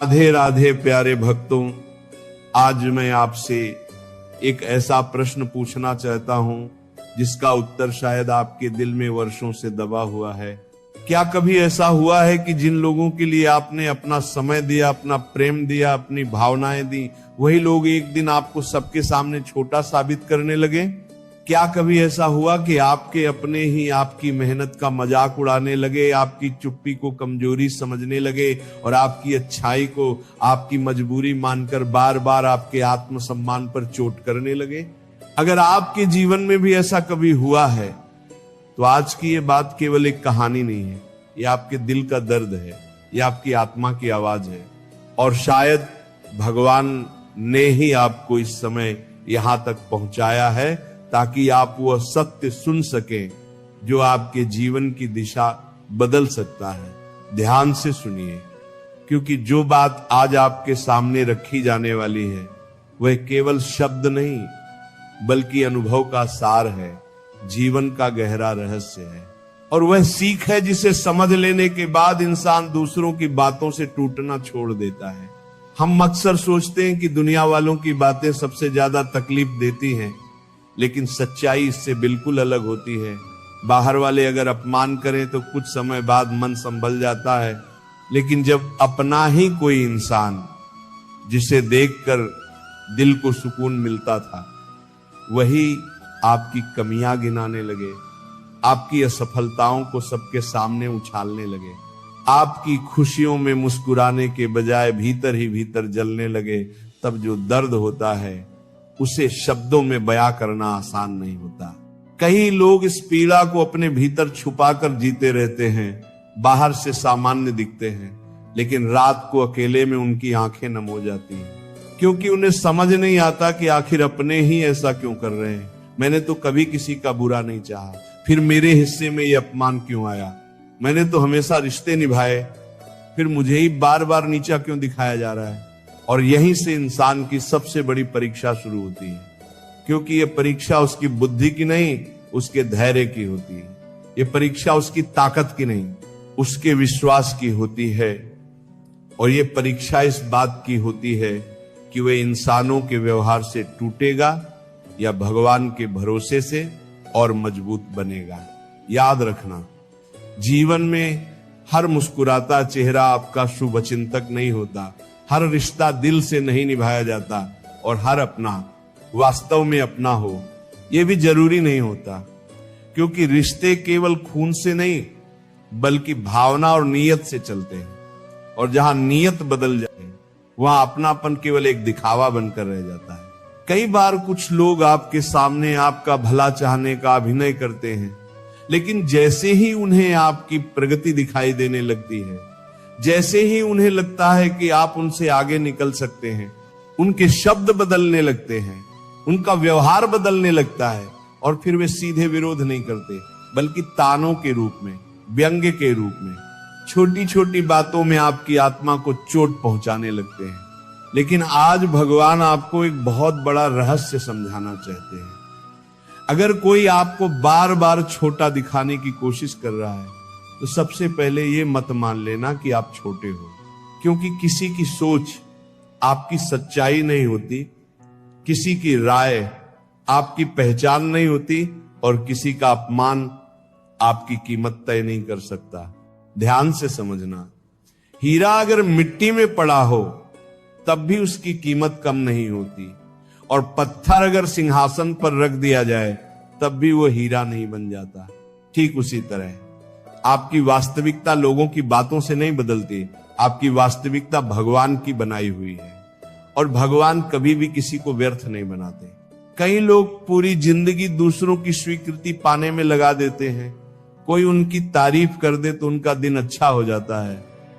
राधे राधे प्यारे भक्तों, आज मैं आपसे एक ऐसा प्रश्न पूछना चाहता हूं जिसका उत्तर शायद आपके दिल में वर्षों से दबा हुआ है। क्या कभी ऐसा हुआ है कि जिन लोगों के लिए आपने अपना समय दिया, अपना प्रेम दिया, अपनी भावनाएं दी, वही लोग एक दिन आपको सबके सामने छोटा साबित करने लगे? क्या कभी ऐसा हुआ कि आपके अपने ही आपकी मेहनत का मजाक उड़ाने लगे, आपकी चुप्पी को कमजोरी समझने लगे और आपकी अच्छाई को आपकी मजबूरी मानकर बार बार आपके आत्मसम्मान पर चोट करने लगे? अगर आपके जीवन में भी ऐसा कभी हुआ है तो आज की ये बात केवल एक कहानी नहीं है, ये आपके दिल का दर्द है, ये आपकी आत्मा की आवाज है। और शायद भगवान ने ही आपको इस समय यहां तक पहुंचाया है ताकि आप वह सत्य सुन सकें जो आपके जीवन की दिशा बदल सकता है। ध्यान से सुनिए, क्योंकि जो बात आज आपके सामने रखी जाने वाली है वह केवल शब्द नहीं बल्कि अनुभव का सार है, जीवन का गहरा रहस्य है। और वह सीख है जिसे समझ लेने के बाद इंसान दूसरों की बातों से टूटना छोड़ देता है। हम अक्सर सोचते हैं कि दुनिया वालों की बातें सबसे ज्यादा तकलीफ देती हैं, लेकिन सच्चाई इससे बिल्कुल अलग होती है। बाहर वाले अगर अपमान करें तो कुछ समय बाद मन संभल जाता है, लेकिन जब अपना ही कोई इंसान जिसे देखकर दिल को सुकून मिलता था वही आपकी कमियां गिनाने लगे, आपकी असफलताओं को सबके सामने उछालने लगे, आपकी खुशियों में मुस्कुराने के बजाय भीतर ही भीतर जलने लगे, तब जो दर्द होता है उसे शब्दों में बयां करना आसान नहीं होता। कई लोग इस पीड़ा को अपने भीतर छुपाकर जीते रहते हैं, बाहर से सामान्य दिखते हैं, लेकिन रात को अकेले में उनकी आंखें नम हो जाती हैं, क्योंकि उन्हें समझ नहीं आता कि आखिर अपने ही ऐसा क्यों कर रहे हैं। मैंने तो कभी किसी का बुरा नहीं चाहा, फिर मेरे हिस्से में ये अपमान क्यों आया? मैंने तो हमेशा रिश्ते निभाए, फिर मुझे ही बार बार नीचा क्यों दिखाया जा रहा है? और यहीं से इंसान की सबसे बड़ी परीक्षा शुरू होती है, क्योंकि ये परीक्षा उसकी बुद्धि की नहीं, उसके धैर्य की होती है। ये परीक्षा उसकी ताकत की नहीं, उसके विश्वास की होती है। और ये परीक्षा इस बात की होती है कि वह इंसानों के व्यवहार से टूटेगा या भगवान के भरोसे से और मजबूत बनेगा। याद रखना, जीवन में हर मुस्कुराता चेहरा आपका शुभ चिंतक नहीं होता, हर रिश्ता दिल से नहीं निभाया जाता, और हर अपना वास्तव में अपना हो यह भी जरूरी नहीं होता, क्योंकि रिश्ते केवल खून से नहीं बल्कि भावना और नीयत से चलते हैं। और जहां नीयत बदल जाए वहां अपनापन केवल एक दिखावा बनकर रह जाता है। कई बार कुछ लोग आपके सामने आपका भला चाहने का अभिनय करते हैं, लेकिन जैसे ही उन्हें आपकी प्रगति दिखाई देने लगती है, जैसे ही उन्हें लगता है कि आप उनसे आगे निकल सकते हैं, उनके शब्द बदलने लगते हैं, उनका व्यवहार बदलने लगता है, और फिर वे सीधे विरोध नहीं करते बल्कि तानों के रूप में, व्यंग्य के रूप में, छोटी छोटी बातों में आपकी आत्मा को चोट पहुंचाने लगते हैं। लेकिन आज भगवान आपको एक बहुत बड़ा रहस्य समझाना चाहते हैं। अगर कोई आपको बार बार छोटा दिखाने की कोशिश कर रहा है तो सबसे पहले ये मत मान लेना कि आप छोटे हो, क्योंकि किसी की सोच आपकी सच्चाई नहीं होती, किसी की राय आपकी पहचान नहीं होती, और किसी का अपमान आपकी कीमत तय नहीं कर सकता। ध्यान से समझना, हीरा अगर मिट्टी में पड़ा हो तब भी उसकी कीमत कम नहीं होती, और पत्थर अगर सिंहासन पर रख दिया जाए तब भी वो हीरा नहीं बन जाता। ठीक उसी तरह आपकी वास्तविकता लोगों की बातों से नहीं बदलती, आपकी वास्तविकता भगवान की बनाई हुई है, और भगवान कभी भी किसी को व्यर्थ नहीं बनाते। कई लोग पूरी जिंदगी दूसरों की स्वीकृति पाने में लगा देते हैं। कोई उनकी तारीफ कर दे तो उनका दिन अच्छा हो जाता है,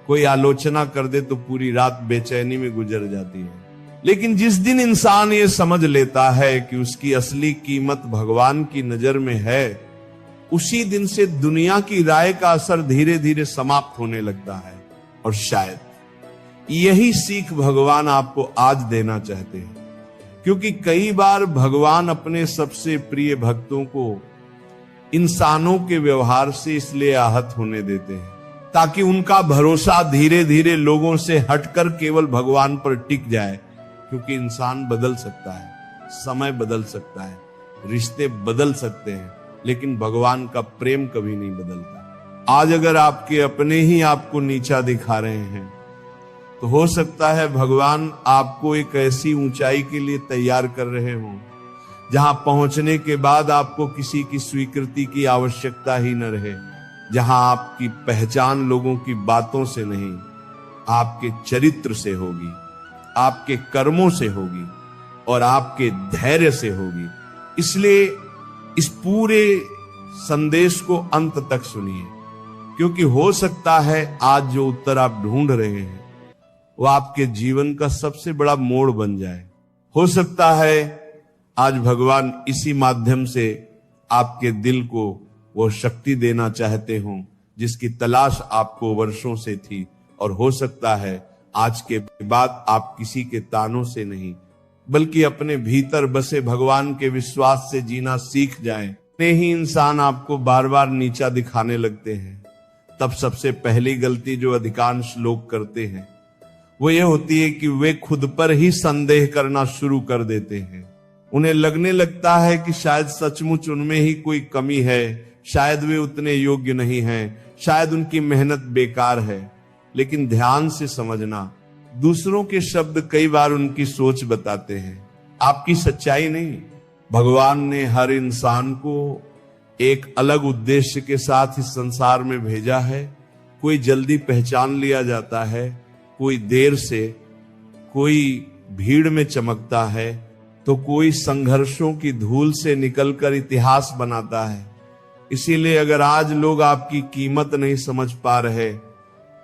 कोई आलोचना कर दे तो पूरी रात बेचैनी में गुजर जाती है। लेकिन जिस दिन इंसान ये समझ लेता है कि उसकी असली कीमत भगवान की नजर में है, उसी दिन से दुनिया की राय का असर धीरे धीरे समाप्त होने लगता है। और शायद यही सीख भगवान आपको आज देना चाहते हैं, क्योंकि कई बार भगवान अपने सबसे प्रिय भक्तों को इंसानों के व्यवहार से इसलिए आहत होने देते हैं ताकि उनका भरोसा धीरे धीरे लोगों से हटकर केवल भगवान पर टिक जाए। क्योंकि इंसान बदल सकता है, समय बदल सकता है, रिश्ते बदल सकते हैं, लेकिन भगवान का प्रेम कभी नहीं बदलता। आज अगर आपके अपने ही आपको नीचा दिखा रहे हैं, तो हो सकता है भगवान आपको एक ऐसी ऊंचाई के लिए तैयार कर रहे हों जहां पहुंचने के बाद आपको किसी की स्वीकृति की आवश्यकता ही न रहे, जहां आपकी पहचान लोगों की बातों से नहीं, आपके चरित्र से होगी, आपके कर्मों से होगी और आपके धैर्य से होगी। इसलिए इस पूरे संदेश को अंत तक सुनिए, क्योंकि हो सकता है आज जो उत्तर आप ढूंढ रहे हैं वो आपके जीवन का सबसे बड़ा मोड़ बन जाए। हो सकता है आज भगवान इसी माध्यम से आपके दिल को वो शक्ति देना चाहते हों जिसकी तलाश आपको वर्षों से थी, और हो सकता है आज के बाद आप किसी के तानों से नहीं बल्कि अपने भीतर बसे भगवान के विश्वास से जीना सीख जाएं। ने ही इंसान आपको बार बार नीचा दिखाने लगते हैं, तब सबसे पहली गलती जो अधिकांश लोग करते हैं वो ये होती है कि वे खुद पर ही संदेह करना शुरू कर देते हैं। उन्हें लगने लगता है कि शायद सचमुच उनमें ही कोई कमी है, शायद वे उतने योग्य नहीं हैं, शायद उनकी मेहनत बेकार है। लेकिन ध्यान से समझना, दूसरों के शब्द कई बार उनकी सोच बताते हैं, आपकी सच्चाई नहीं। भगवान ने हर इंसान को एक अलग उद्देश्य के साथ इस संसार में भेजा है। कोई जल्दी पहचान लिया जाता है, कोई देर से, कोई भीड़ में चमकता है, तो कोई संघर्षों की धूल से निकलकर इतिहास बनाता है। इसीलिए अगर आज लोग आपकी कीमत नहीं समझ पा रहे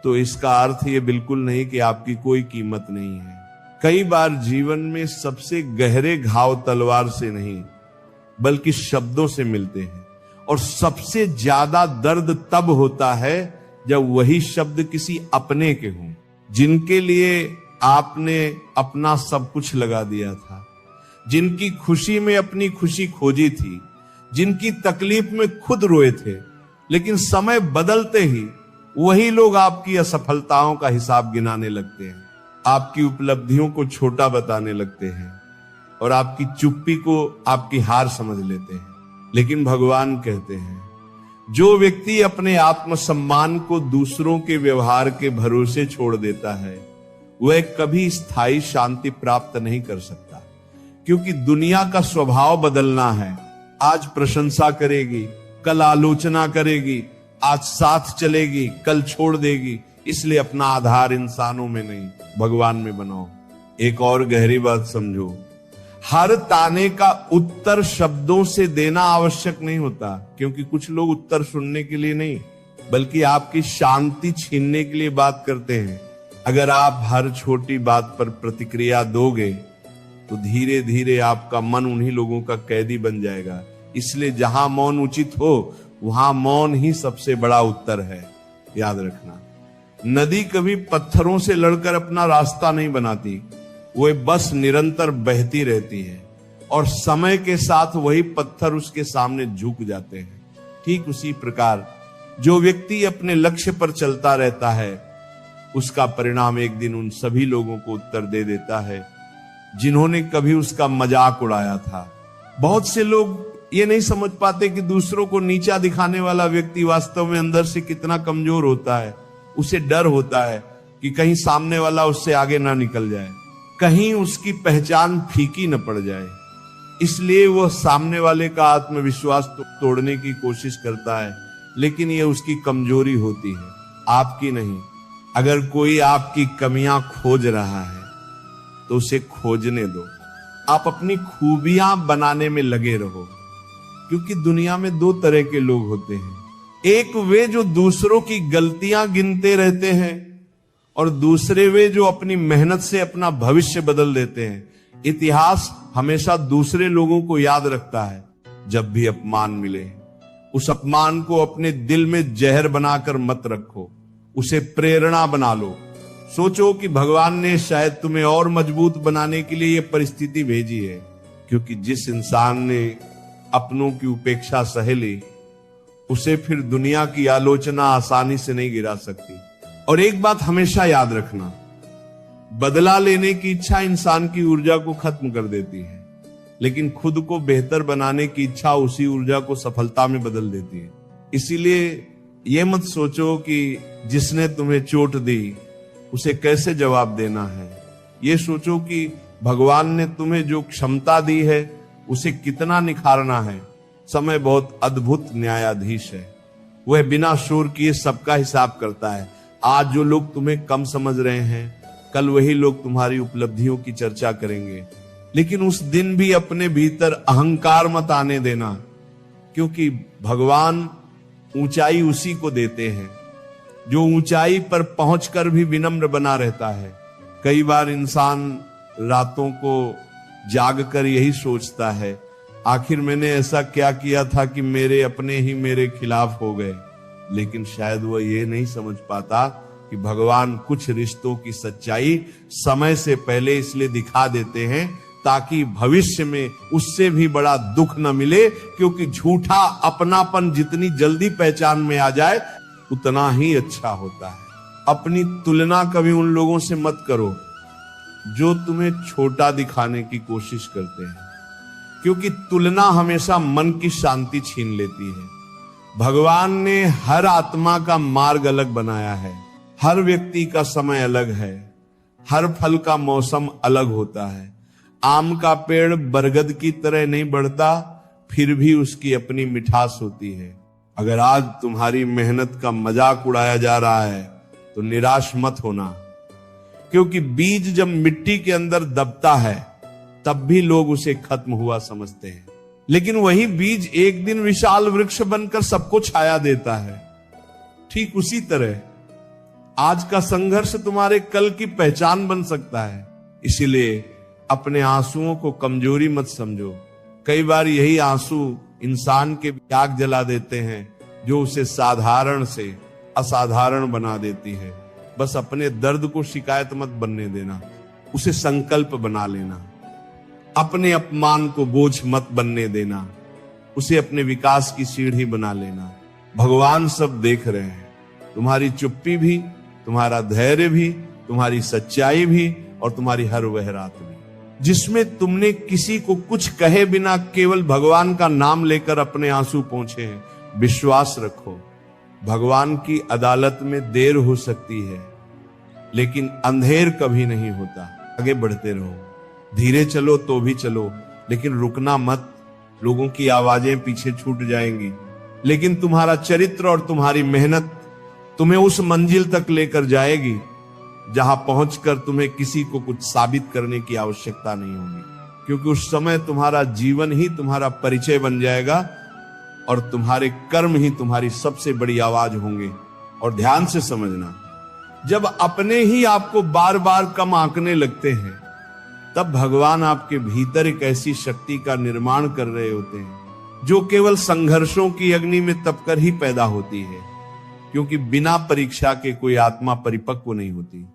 तो इसका अर्थ ये बिल्कुल नहीं कि आपकी कोई कीमत नहीं है। कई बार जीवन में सबसे गहरे घाव तलवार से नहीं बल्कि शब्दों से मिलते हैं, और सबसे ज्यादा दर्द तब होता है जब वही शब्द किसी अपने के हों, जिनके लिए आपने अपना सब कुछ लगा दिया था, जिनकी खुशी में अपनी खुशी खोजी थी, जिनकी तकलीफ में खुद रोए थे। लेकिन समय बदलते ही वही लोग आपकी असफलताओं का हिसाब गिनाने लगते हैं, आपकी उपलब्धियों को छोटा बताने लगते हैं और आपकी चुप्पी को आपकी हार समझ लेते हैं। लेकिन भगवान कहते हैं, जो व्यक्ति अपने आत्मसम्मान को दूसरों के व्यवहार के भरोसे छोड़ देता है वह कभी स्थायी शांति प्राप्त नहीं कर सकता। क्योंकि दुनिया का स्वभाव बदलना है। आज प्रशंसा करेगी, कल आलोचना करेगी, आज साथ चलेगी, कल छोड़ देगी। इसलिए अपना आधार इंसानों में नहीं भगवान में बनाओ। एक और गहरी बात समझो, हर ताने का उत्तर शब्दों से देना आवश्यक नहीं होता, क्योंकि कुछ लोग उत्तर सुनने के लिए नहीं बल्कि आपकी शांति छीनने के लिए बात करते हैं। अगर आप हर छोटी बात पर प्रतिक्रिया दोगे तो धीरे धीरे आपका मन उन्हीं लोगों का कैदी बन जाएगा। इसलिए जहां मौन उचित हो वहां मौन ही सबसे बड़ा उत्तर है। याद रखना, नदी कभी पत्थरों से लड़कर अपना रास्ता नहीं बनाती, वो बस निरंतर बहती रहती है और समय के साथ वही पत्थर उसके सामने झुक जाते हैं। ठीक उसी प्रकार जो व्यक्ति अपने लक्ष्य पर चलता रहता है उसका परिणाम एक दिन उन सभी लोगों को उत्तर दे देता है जिन्होंने कभी उसका मजाक उड़ाया था। बहुत से लोग ये नहीं समझ पाते कि दूसरों को नीचा दिखाने वाला व्यक्ति वास्तव में अंदर से कितना कमजोर होता है। उसे डर होता है कि कहीं सामने वाला उससे आगे ना निकल जाए, कहीं उसकी पहचान फीकी न पड़ जाए। इसलिए वह सामने वाले का आत्मविश्वास तोड़ने की कोशिश करता है, लेकिन यह उसकी कमजोरी होती है, आपकी नहीं। अगर कोई आपकी कमियां खोज रहा है तो उसे खोजने दो, आप अपनी खूबियां बनाने में लगे रहो। क्योंकि दुनिया में दो तरह के लोग होते हैं, एक वे जो दूसरों की गलतियां गिनते रहते हैं और दूसरे वे जो अपनी मेहनत से अपना भविष्य बदल देते हैं। इतिहास हमेशा दूसरे लोगों को याद रखता है। जब भी अपमान मिले उस अपमान को अपने दिल में जहर बनाकर मत रखो, उसे प्रेरणा बना लो। सोचो कि भगवान ने शायद तुम्हें और मजबूत बनाने के लिए यह परिस्थिति भेजी है। क्योंकि जिस इंसान ने अपनों की उपेक्षा सह ली उसे फिर दुनिया की आलोचना आसानी से नहीं गिरा सकती। और एक बात हमेशा याद रखना, बदला लेने की इच्छा इंसान की ऊर्जा को खत्म कर देती है, लेकिन खुद को बेहतर बनाने की इच्छा उसी ऊर्जा को सफलता में बदल देती है। इसीलिए ये मत सोचो कि जिसने तुम्हें चोट दी उसे कैसे जवाब देना है। ये सोचो कि भगवान ने तुम्हें जो क्षमता दी है उसे कितना निखारना है। समय बहुत अद्भुत न्यायाधीश है, वह बिना शोर किए सबका हिसाब करता है। आज जो लोग तुम्हें कम समझ रहे हैं, कल वही लोग तुम्हारी उपलब्धियों की चर्चा करेंगे। लेकिन उस दिन भी अपने भीतर अहंकार मत आने देना, क्योंकि भगवान ऊंचाई उसी को देते हैं जो ऊंचाई पर पहुंचकर भी विनम्र बना रहता है। कई बार इंसान रातों को जागकर यही सोचता है, आखिर मैंने ऐसा क्या किया था कि मेरे अपने ही मेरे खिलाफ हो गए। लेकिन शायद वह ये नहीं समझ पाता कि भगवान कुछ रिश्तों की सच्चाई समय से पहले इसलिए दिखा देते हैं ताकि भविष्य में उससे भी बड़ा दुख न मिले। क्योंकि झूठा अपनापन जितनी जल्दी पहचान में आ जाए उतना ही अच्छा होता है। अपनी तुलना कभी उन लोगों से मत करो जो तुम्हें छोटा दिखाने की कोशिश करते हैं, क्योंकि तुलना हमेशा मन की शांति छीन लेती है। भगवान ने हर आत्मा का मार्ग अलग बनाया है, हर व्यक्ति का समय अलग है, हर फल का मौसम अलग होता है। आम का पेड़ बरगद की तरह नहीं बढ़ता, फिर भी उसकी अपनी मिठास होती है। अगर आज तुम्हारी मेहनत का मजाक उड़ाया जा रहा है तो निराश मत होना, क्योंकि बीज जब मिट्टी के अंदर दबता है तब भी लोग उसे खत्म हुआ समझते हैं, लेकिन वही बीज एक दिन विशाल वृक्ष बनकर सबको छाया देता है। ठीक उसी तरह आज का संघर्ष तुम्हारे कल की पहचान बन सकता है। इसीलिए अपने आंसुओं को कमजोरी मत समझो। कई बार यही आंसू इंसान के आग जला देते हैं जो उसे साधारण से असाधारण बना देती है। बस अपने दर्द को शिकायत मत बनने देना, उसे संकल्प बना लेना। अपने अपमान को बोझ मत बनने देना, उसे अपने विकास की सीढ़ी बना लेना। भगवान सब देख रहे हैं, तुम्हारी चुप्पी भी, तुम्हारा धैर्य भी, तुम्हारी सच्चाई भी और तुम्हारी हर वह रात भी, जिसमें तुमने किसी को कुछ कहे बिना केवल भगवान का नाम लेकर अपने आंसू पोंछे हैं। विश्वास रखो, भगवान की अदालत में देर हो सकती है लेकिन अंधेर कभी नहीं होता। आगे बढ़ते रहो, धीरे चलो तो भी चलो, लेकिन रुकना मत। लोगों की आवाजें पीछे छूट जाएंगी, लेकिन तुम्हारा चरित्र और तुम्हारी मेहनत तुम्हें उस मंजिल तक लेकर जाएगी जहां पहुंचकर तुम्हें किसी को कुछ साबित करने की आवश्यकता नहीं होगी, क्योंकि उस समय तुम्हारा जीवन ही तुम्हारा परिचय बन जाएगा और तुम्हारे कर्म ही तुम्हारी सबसे बड़ी आवाज होंगे। और ध्यान से समझना, जब अपने ही आपको बार बार कम आंकने लगते हैं तब भगवान आपके भीतर एक ऐसी शक्ति का निर्माण कर रहे होते हैं जो केवल संघर्षों की अग्नि में तपकर ही पैदा होती है। क्योंकि बिना परीक्षा के कोई आत्मा परिपक्व नहीं होती,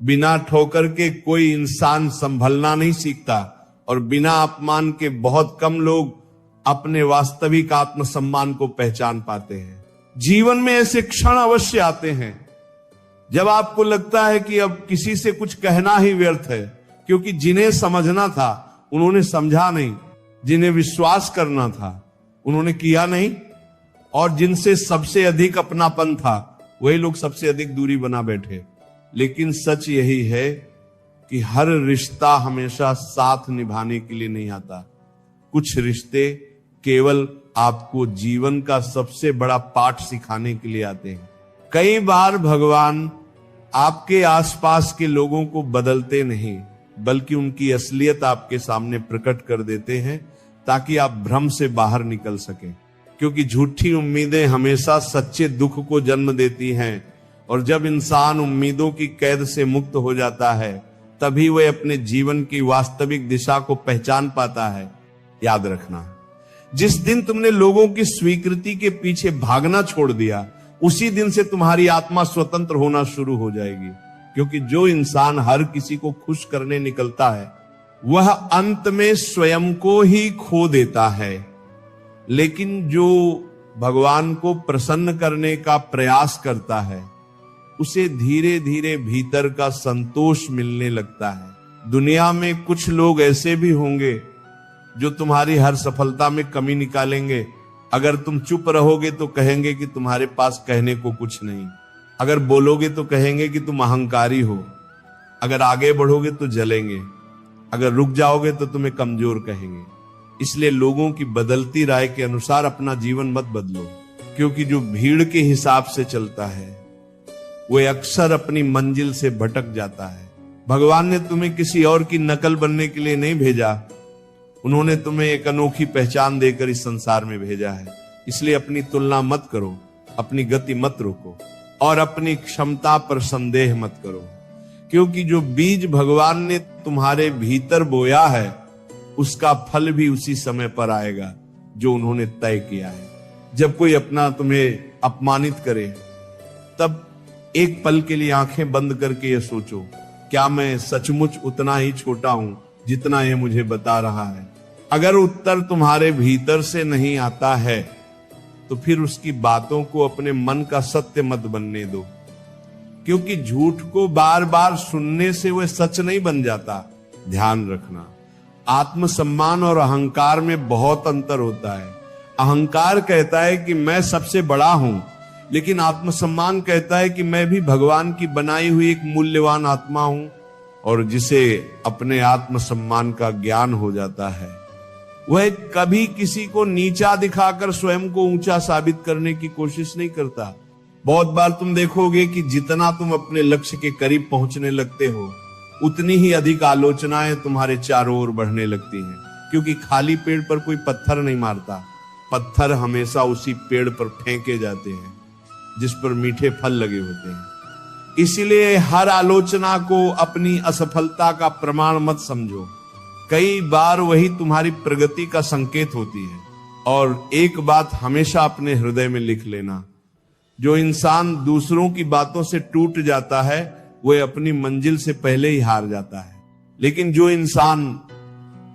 बिना ठोकर के कोई इंसान संभलना नहीं सीखता, और बिना अपमान के बहुत कम लोग अपने वास्तविक आत्मसम्मान को पहचान पाते हैं। जीवन में ऐसे क्षण अवश्य आते हैं जब आपको लगता है कि अब किसी से कुछ कहना ही व्यर्थ है, क्योंकि जिन्हें समझना था उन्होंने समझा नहीं, जिन्हें विश्वास करना था उन्होंने किया नहीं, और जिनसे सबसे अधिक अपनापन था वही लोग सबसे अधिक दूरी बना बैठे। लेकिन सच यही है कि हर रिश्ता हमेशा साथ निभाने के लिए नहीं आता। कुछ रिश्ते केवल आपको जीवन का सबसे बड़ा पाठ सिखाने के लिए आते हैं। कई बार भगवान आपके आसपास के लोगों को बदलते नहीं, बल्कि उनकी असलियत आपके सामने प्रकट कर देते हैं ताकि आप भ्रम से बाहर निकल सकें। क्योंकि झूठी उम्मीदें हमेशा सच्चे दुख को जन्म देती हैं, और जब इंसान उम्मीदों की कैद से मुक्त हो जाता है तभी वह अपने जीवन की वास्तविक दिशा को पहचान पाता है। याद रखना, जिस दिन तुमने लोगों की स्वीकृति के पीछे भागना छोड़ दिया उसी दिन से तुम्हारी आत्मा स्वतंत्र होना शुरू हो जाएगी। क्योंकि जो इंसान हर किसी को खुश करने निकलता है वह अंत में स्वयं को ही खो देता है, लेकिन जो भगवान को प्रसन्न करने का प्रयास करता है, उसे धीरे धीरे भीतर का संतोष मिलने लगता है। दुनिया में कुछ लोग ऐसे भी होंगे जो तुम्हारी हर सफलता में कमी निकालेंगे। अगर तुम चुप रहोगे तो कहेंगे कि तुम्हारे पास कहने को कुछ नहीं, अगर बोलोगे तो कहेंगे कि तुम अहंकारी हो, अगर आगे बढ़ोगे तो जलेंगे, अगर रुक जाओगे तो तुम्हें कमजोर कहेंगे। इसलिए लोगों की बदलती राय के अनुसार अपना जीवन मत बदलो, क्योंकि जो भीड़ के हिसाब से चलता है वो अक्सर अपनी मंजिल से भटक जाता है। भगवान ने तुम्हें किसी और की नकल बनने के लिए नहीं भेजा, उन्होंने तुम्हें एक अनोखी पहचान देकर इस संसार में भेजा है। इसलिए अपनी तुलना मत करो, अपनी गति मत रोको और अपनी क्षमता पर संदेह मत करो, क्योंकि जो बीज भगवान ने तुम्हारे भीतर बोया है उसका फल भी उसी समय पर आएगा जो उन्होंने तय किया है। जब कोई अपना तुम्हें अपमानित करे तब एक पल के लिए आंखें बंद करके ये सोचो, क्या मैं सचमुच उतना ही छोटा हूं जितना ये मुझे बता रहा है? अगर उत्तर तुम्हारे भीतर से नहीं आता है तो फिर उसकी बातों को अपने मन का सत्य मत बनने दो, क्योंकि झूठ को बार बार सुनने से वह सच नहीं बन जाता। ध्यान रखना, आत्मसम्मान और अहंकार में बहुत अंतर होता है। अहंकार कहता है कि मैं सबसे बड़ा हूं, लेकिन आत्मसम्मान कहता है कि मैं भी भगवान की बनाई हुई एक मूल्यवान आत्मा हूं। और जिसे अपने आत्मसम्मान का ज्ञान हो जाता है वह कभी किसी को नीचा दिखाकर स्वयं को ऊंचा साबित करने की कोशिश नहीं करता। बहुत बार तुम देखोगे कि जितना तुम अपने लक्ष्य के करीब पहुंचने लगते हो उतनी ही अधिक आलोचनाएं तुम्हारे चारों ओर बढ़ने लगती हैं, क्योंकि खाली पेड़ पर कोई पत्थर नहीं मारता, पत्थर हमेशा उसी पेड़ पर फेंके जाते हैं जिस पर मीठे फल लगे होते हैं। इसीलिए हर आलोचना को अपनी असफलता का प्रमाण मत समझो, कई बार वही तुम्हारी प्रगति का संकेत होती है। और एक बात हमेशा अपने हृदय में लिख लेना, जो इंसान दूसरों की बातों से टूट जाता है वह अपनी मंजिल से पहले ही हार जाता है, लेकिन जो इंसान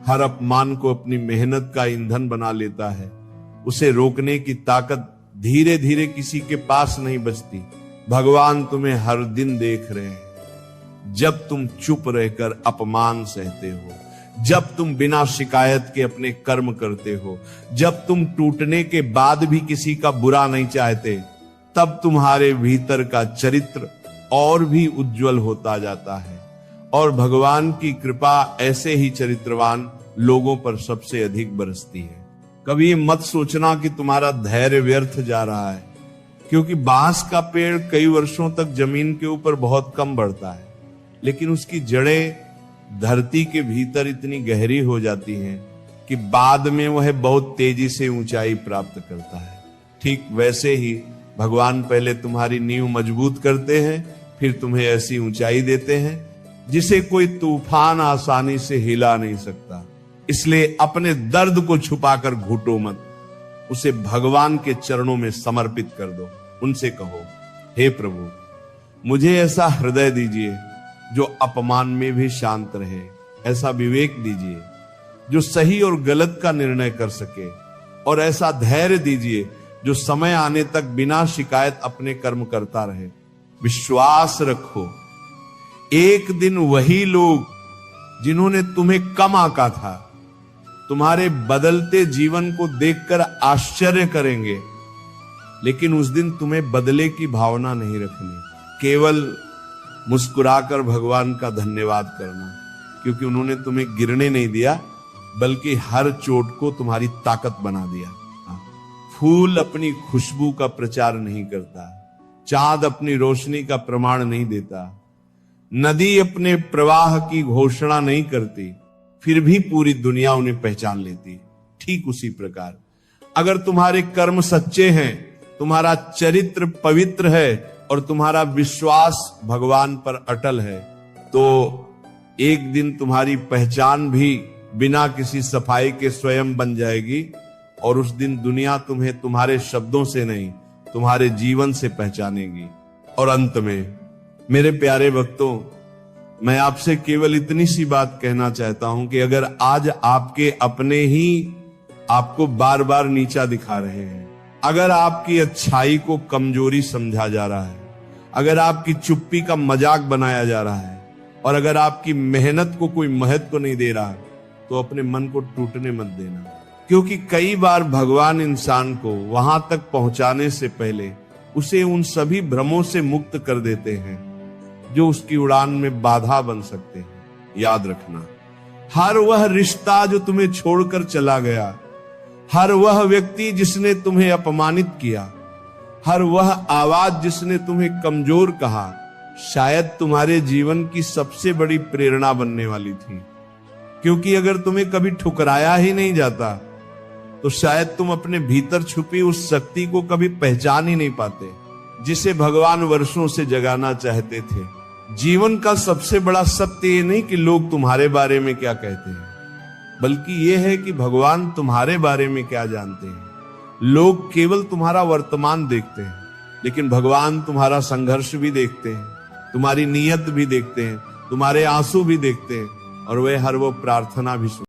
हर अपमान को अपनी मेहनत का ईंधन बना लेता है उसे रोकने की ताकत धीरे धीरे किसी के पास नहीं बचती। भगवान तुम्हें हर दिन देख रहे हैं, जब तुम चुप रहकर अपमान सहते हो, जब तुम बिना शिकायत के अपने कर्म करते हो, जब तुम टूटने के बाद भी किसी का बुरा नहीं चाहते, तब तुम्हारे भीतर का चरित्र और भी उज्जवल होता जाता है। और भगवान की कृपा ऐसे ही चरित्रवान लोगों पर सबसे अधिक बरसती है। कभी मत सोचना कि तुम्हारा धैर्य व्यर्थ जा रहा है, क्योंकि बांस का पेड़ कई वर्षों तक जमीन के ऊपर बहुत कम बढ़ता है, लेकिन उसकी जड़ें धरती के भीतर इतनी गहरी हो जाती हैं कि बाद में वह बहुत तेजी से ऊंचाई प्राप्त करता है। ठीक वैसे ही भगवान पहले तुम्हारी नींव मजबूत करते हैं, फिर तुम्हें ऐसी ऊंचाई देते हैं जिसे कोई तूफान आसानी से हिला नहीं सकता। इसलिए अपने दर्द को छुपाकर घुटो मत, उसे भगवान के चरणों में समर्पित कर दो। उनसे कहो, हे प्रभु, मुझे ऐसा हृदय दीजिए जो अपमान में भी शांत रहे, ऐसा विवेक दीजिए जो सही और गलत का निर्णय कर सके, और ऐसा धैर्य दीजिए जो समय आने तक बिना शिकायत अपने कर्म करता रहे। विश्वास रखो, एक दिन वही लोग जिन्होंने तुम्हें कम आंका था तुम्हारे बदलते जीवन को देखकर आश्चर्य करेंगे, लेकिन उस दिन तुम्हें बदले की भावना नहीं रखनी, केवल मुस्कुराकर भगवान का धन्यवाद करना, क्योंकि उन्होंने तुम्हें गिरने नहीं दिया बल्कि हर चोट को तुम्हारी ताकत बना दिया। फूल अपनी खुशबू का प्रचार नहीं करता, चांद अपनी रोशनी का प्रमाण नहीं देता, नदी अपने प्रवाह की घोषणा नहीं करती, फिर भी पूरी दुनिया उन्हें पहचान लेती। ठीक उसी प्रकार अगर तुम्हारे कर्म सच्चे हैं, तुम्हारा चरित्र पवित्र है और तुम्हारा विश्वास भगवान पर अटल है, तो एक दिन तुम्हारी पहचान भी बिना किसी सफाई के स्वयं बन जाएगी, और उस दिन दुनिया तुम्हें तुम्हारे शब्दों से नहीं तुम्हारे जीवन से पहचानेगी। और अंत में मेरे प्यारे भक्तों, मैं आपसे केवल इतनी सी बात कहना चाहता हूं कि अगर आज आपके अपने ही आपको बार बार नीचा दिखा रहे हैं, अगर आपकी अच्छाई को कमजोरी समझा जा रहा है, अगर आपकी चुप्पी का मजाक बनाया जा रहा है, और अगर आपकी मेहनत को कोई महत्व नहीं दे रहा, तो अपने मन को टूटने मत देना। क्योंकि कई बार भगवान इंसान को वहां तक पहुंचाने से पहले उसे उन सभी भ्रमों से मुक्त कर देते हैं जो उसकी उड़ान में बाधा बन सकते हैं। याद रखना, हर वह रिश्ता जो तुम्हें छोड़कर चला गया, हर वह व्यक्ति जिसने तुम्हें अपमानित किया, हर वह आवाज जिसने तुम्हें कमजोर कहा, शायद तुम्हारे जीवन की सबसे बड़ी प्रेरणा बनने वाली थी। क्योंकि अगर तुम्हें कभी ठुकराया ही नहीं जाता, तो शायद तुम अपने भीतर छुपी उस शक्ति को कभी पहचान ही नहीं पाते, जिसे भगवान वर्षों से जगाना चाहते थे। जीवन का सबसे बड़ा सत्य ये नहीं कि लोग तुम्हारे बारे में क्या कहते हैं, बल्कि ये है कि भगवान तुम्हारे बारे में क्या जानते हैं। लोग केवल तुम्हारा वर्तमान देखते हैं, लेकिन भगवान तुम्हारा संघर्ष भी देखते हैं, तुम्हारी नीयत भी देखते हैं, तुम्हारे आंसू भी देखते हैं, और वे हर वो प्रार्थना भी सुनते हैं।